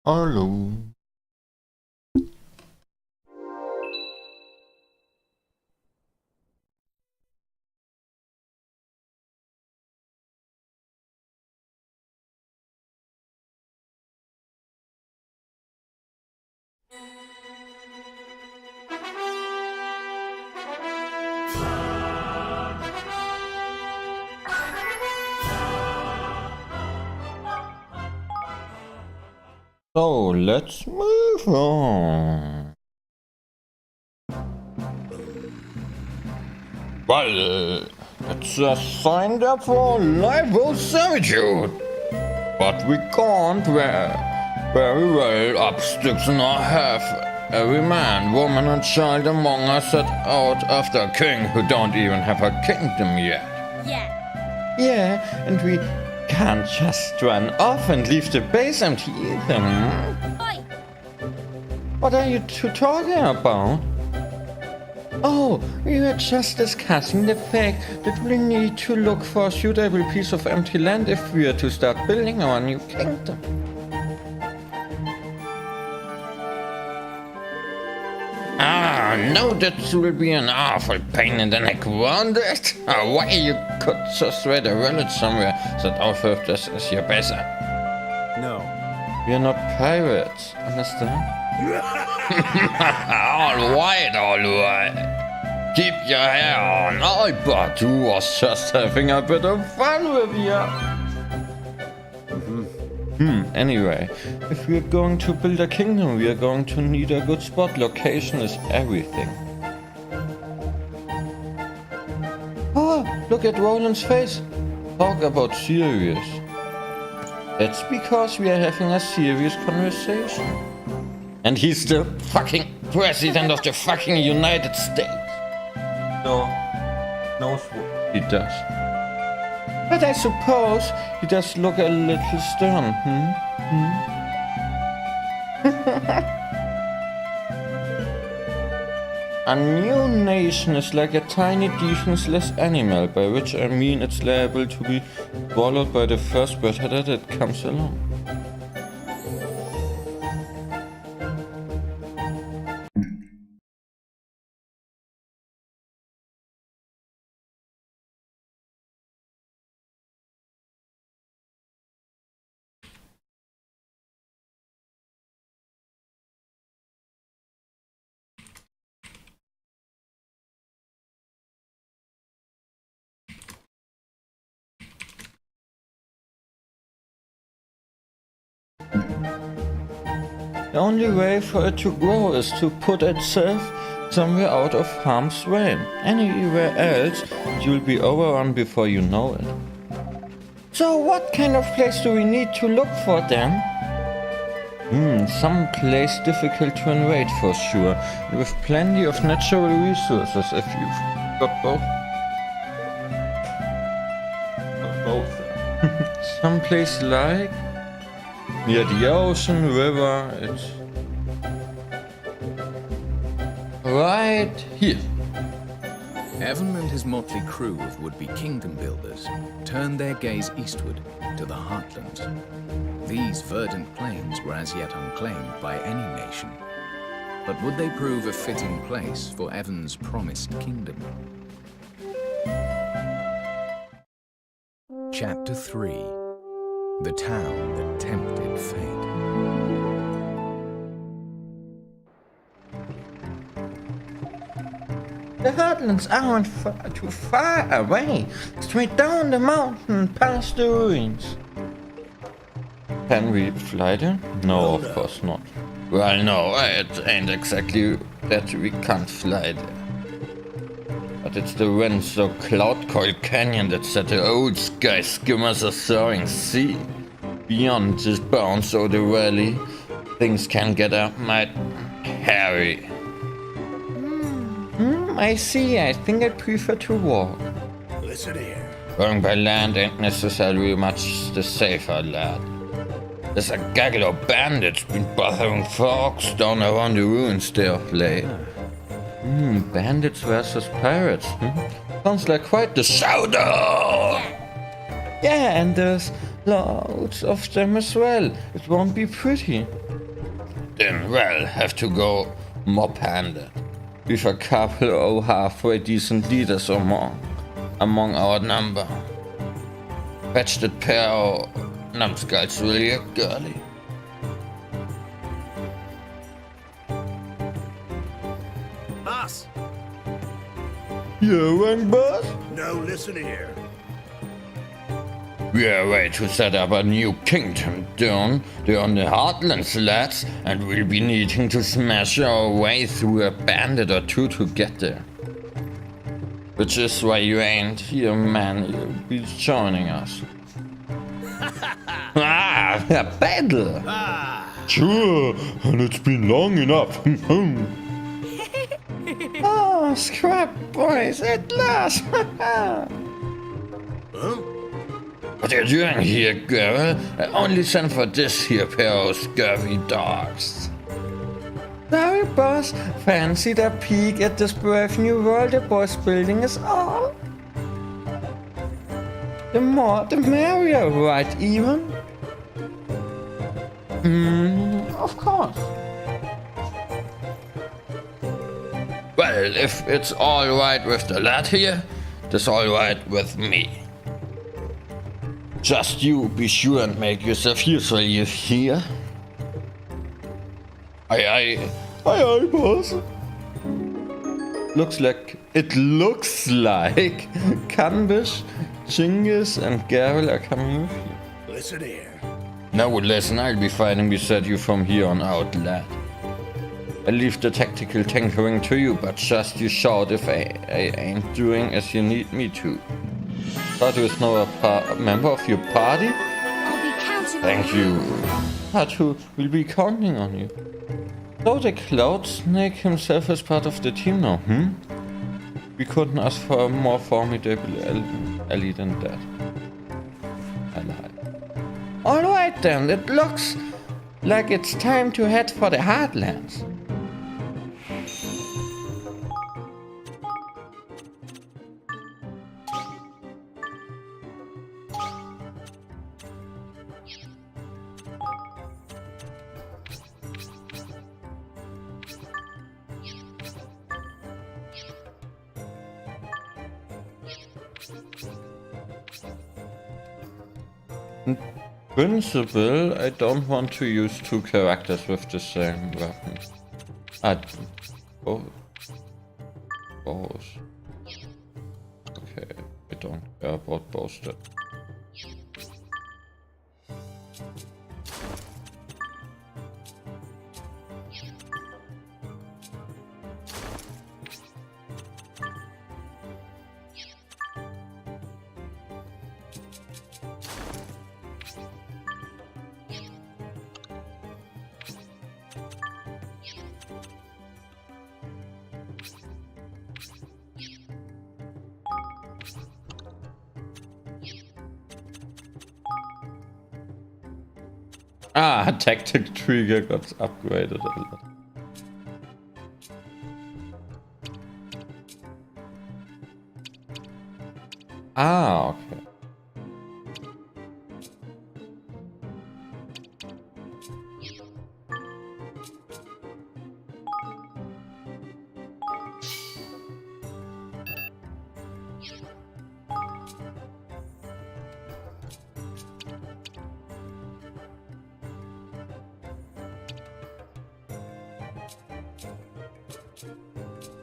Hallo. So, let's move on. Well, it's a sign up for life servitude. But we can't very well up sticks in our half. Every man, woman and child among us set out after a king who don't even have a kingdom yet. Yeah, and we can't just run off and leave the base empty either. Oi! What are you two talking about? Oh, we were just discussing the fact that we need to look for a suitable piece of empty land if we are to start building our new kingdom. No, that will be an awful pain in the neck, won't it? Why you could just read a village somewhere that offers this is your better. No. We are not pirates, understand? All right. Keep your hair on. I but who was just having a bit of fun with you. Anyway, if we're going to build a kingdom, we are going to need a good spot. Location is everything. Oh, look at Roland's face. Talk about serious. That's because we are having a serious conversation. And he's the fucking president of the fucking United States. So, knows what he does. But I suppose he does look a little stern, A new nation is like a tiny defenseless animal, by which I mean it's liable to be swallowed by the first predator that comes along. The only way for it to grow is to put itself somewhere out of harm's way. Anywhere else, you'll be overrun before you know it. So what kind of place do we need to look for then? Some place difficult to invade for sure, with plenty of natural resources if you've got both. Some place like near the ocean, river, it's right here. Evan and his motley crew of would-be kingdom builders turned their gaze eastward to the heartlands. These verdant plains were as yet unclaimed by any nation. But would they prove a fitting place for Evan's promised kingdom? Chapter 3. The town that tempted fate. The heartlands aren't too far away. Straight down the mountain, past the ruins. Can we fly there? No, of course not. Well, no, it ain't exactly that we can't fly there. But it's the winds so cloud-coiled canyon that set the old sky skimmers a soaring sea. Beyond this bounds of the valley, things can get up might hairy. I see. I think I'd prefer to walk. Listen here. Going by land ain't necessarily much the safer, lad. There's a gaggle of bandits been bothering folks down around the ruins there of late. Bandits versus pirates. Sounds like quite the showdown! Yeah, and there's loads of them as well. It won't be pretty. Then, well, have to go mob-handed. With a couple of halfway decent leaders among our number. Fetch that pair of numbskulls, will you, girlie? Boss! You and boss? No, listen here. We are ready to set up a new kingdom down there on the Heartlands, lads, and we'll be needing to smash our way through a bandit or two to get there. Which is why you ain't here, man. You'll be joining us. A battle! Sure, and it's been long enough. Oh, scrap boys, at last! What are you doing here, girl? I only sent for this here pair of scurvy dogs. Sorry, boss. Fancied a peek at this brave new world the boys building is all. The more, the merrier, right, even? Of course. Well, if it's all right with the lad here, it's all right with me. Just you be sure and make yourself useful, you hear? Aye, boss. Looks like Canbish, Chinggis, and Garel are coming with you. Listen here. No, listen, I'll be fighting beside you from here on out, lad. I leave the tactical tinkering to you, but just you shout if I ain't doing as you need me to. Tatu is now a member of your party? I'll be counting Thank on you. Tatu will be counting on you. So the Cloud Snake himself is part of the team now, We couldn't ask for a more formidable ally than that. Alright then, it looks like it's time to head for the Heartlands. In principle, I don't want to use two characters with the same weapon. Both. Okay, I don't care about both then. Tactic trigger got upgraded a lot. Okay.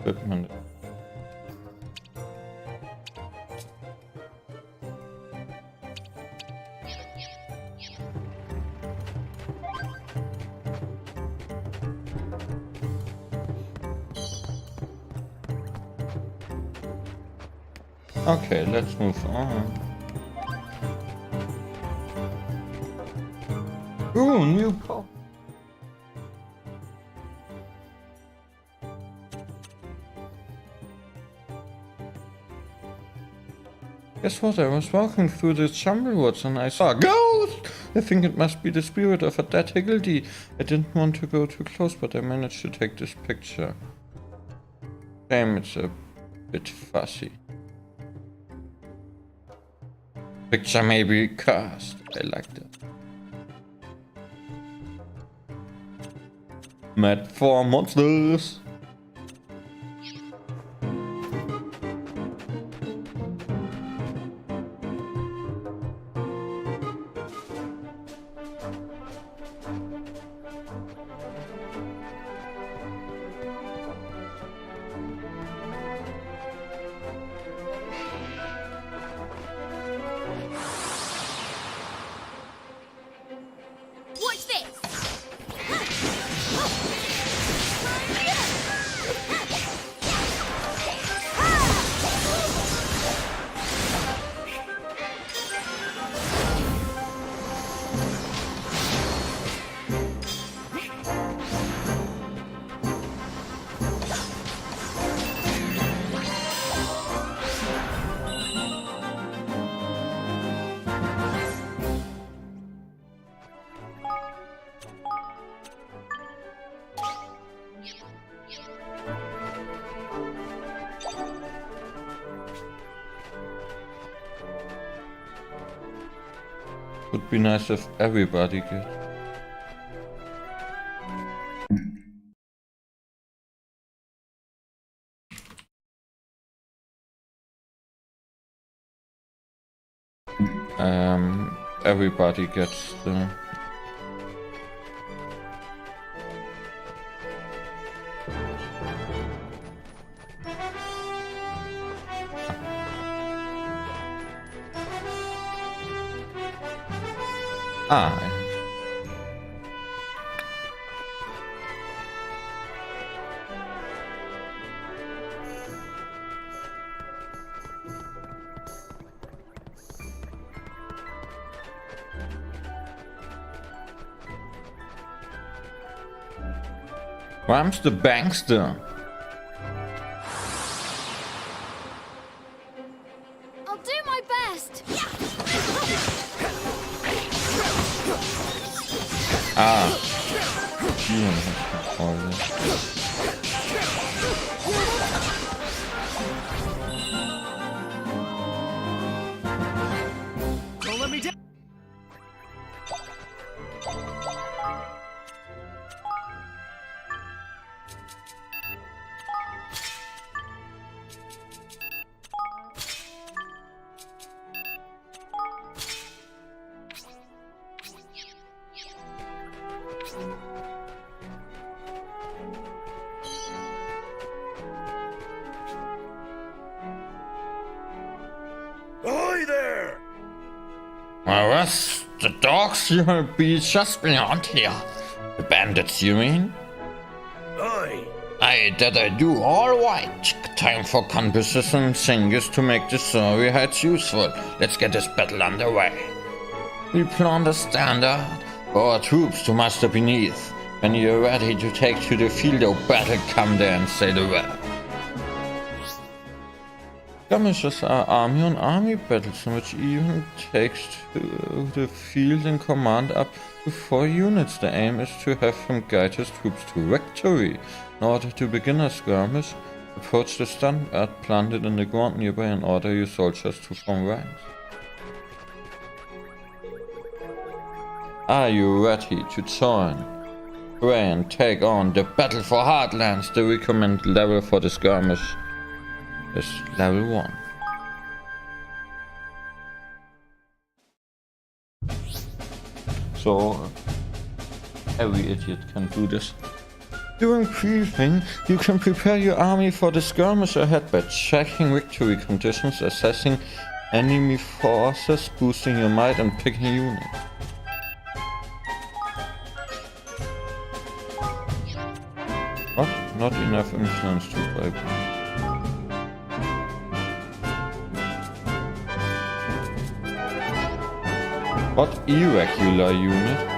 Equipment. Okay, let's move on. Ooh, new pop. Guess what? I was walking through the jungle woods and I saw a ghost! I think it must be the spirit of a dead higgledy. I didn't want to go too close, but I managed to take this picture. Shame it's a bit fuzzy. Picture may be cursed. I liked it. Mad for monsters. Watch this! Would be nice if everybody get. Everybody gets the. Ah. Rams the bankster. I'll do my best. Ah. Yeah. Don't let me down. Ahoy there! Well, us, the dogs will be just beyond here. The bandits, you mean? Aye. Aye, that I do, all right. Time for composition changes to make the story heights useful. Let's get this battle underway. We plan the standard for our troops to muster beneath. When you're ready to take to the field of battle, come there and say the word. Skirmishes are army-on-army battles in which even takes to the field in command up to 4 units. The aim is to have him guide his troops to victory. In order to begin a skirmish, approach the standard planted in the ground nearby and order your soldiers to form ranks. Are you ready to join? Pray and take on the battle for Heartlands. The recommended level for the skirmish is level 1. So every idiot can do this. During briefing, you can prepare your army for the skirmish ahead by checking victory conditions, assessing enemy forces, boosting your might and picking units. What? Not enough influence to bribe. What irregular unit?